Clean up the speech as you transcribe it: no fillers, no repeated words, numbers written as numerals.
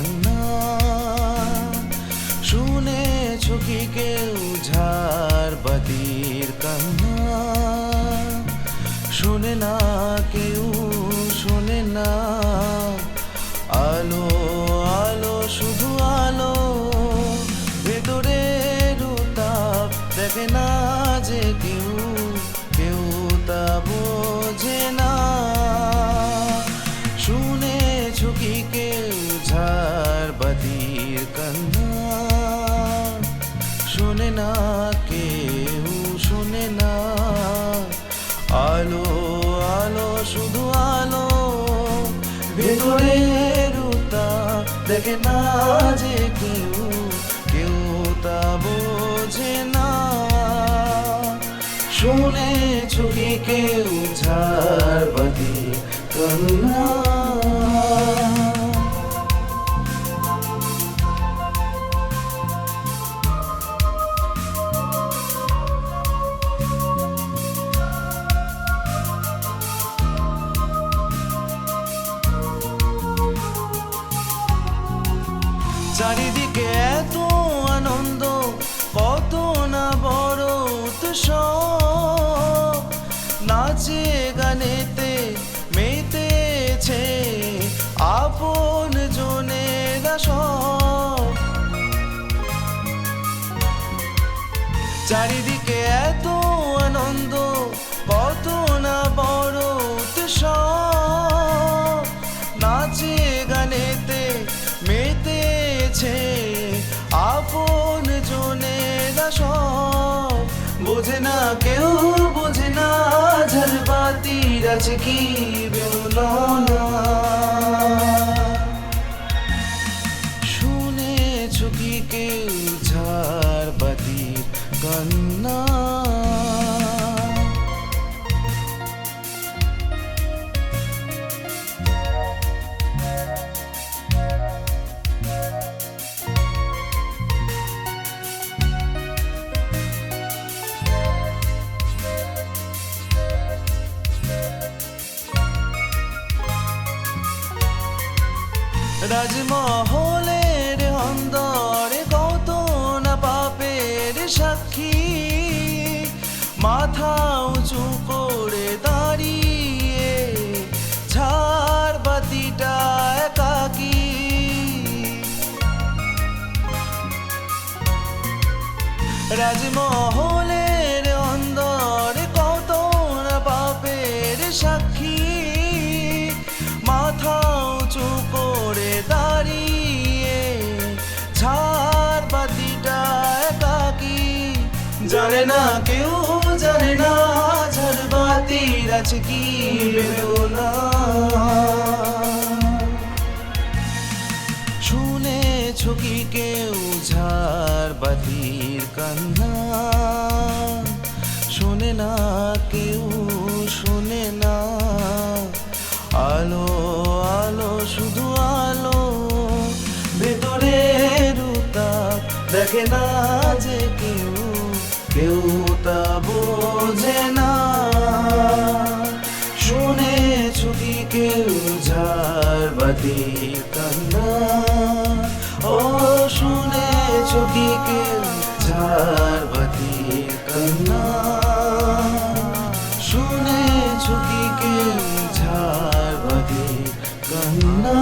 কান্না শুনেছো কি কেউ ঝাড়বাতির কান্না শোনে না কেউ শোনে না আলো আলো শুধু আলো ভেতরের উত্তাপ দেখে না যে কেউ কেউ তা বোঝে না শুনেছো কি কেউ ঝাড়বাতির কান্না শোনে না কেউ শোনে না আলো আলো শুধু আলো ভেতরের উত্তাপ দেখে না যে কেউ কেউ তা বোঝে না শুনেছো কি কেউ ঝাড়বাতির কান্না চারিদিকে এত আনন্দ কত না বড় উৎসব নাচে গানেতে মেতেছে আপন জনেরা সব চারিদিকে এত আনন্দ কত না বড় উৎসব নাচে গানেতে মেতেছে আপন জনেরা সব বোঝে না কেউ বোঝে না ঝাড়বাতির আছে কি বেরোনা শুনেছো কি কেউ ঝাড়বাতির কান্না রাজমহলের অন্দরে কত না পাপের সাক্ষী মাথা উঁচু করে দাঁড়িয়ে ঝাড়বাতিটা একাকী রাজমহলের অন্দরে কত না পাপের সাক্ষী মাথা উঁচু করে দাঁড়িয়ে ঝাড়বাতিটা একাকী জানে না কেউ জানে না ঝাড়বাতির আছে কি বেরোনা শুনেছো কি কেউ ঝাড়বাতির কান্না শোনে না কেউ শোনে না আলো আলো শুধু আলো ভেতরের উত্তাপ দেখে না যে কেউ কেউ তা বোঝে না শুনেছো কি কেউ ঝাড়বাতির কান্না ও শুনেছো কি কেউ ঝাড়বাতির কান্না শুনেছো কি কেউ ঝাড়বাতির কান্না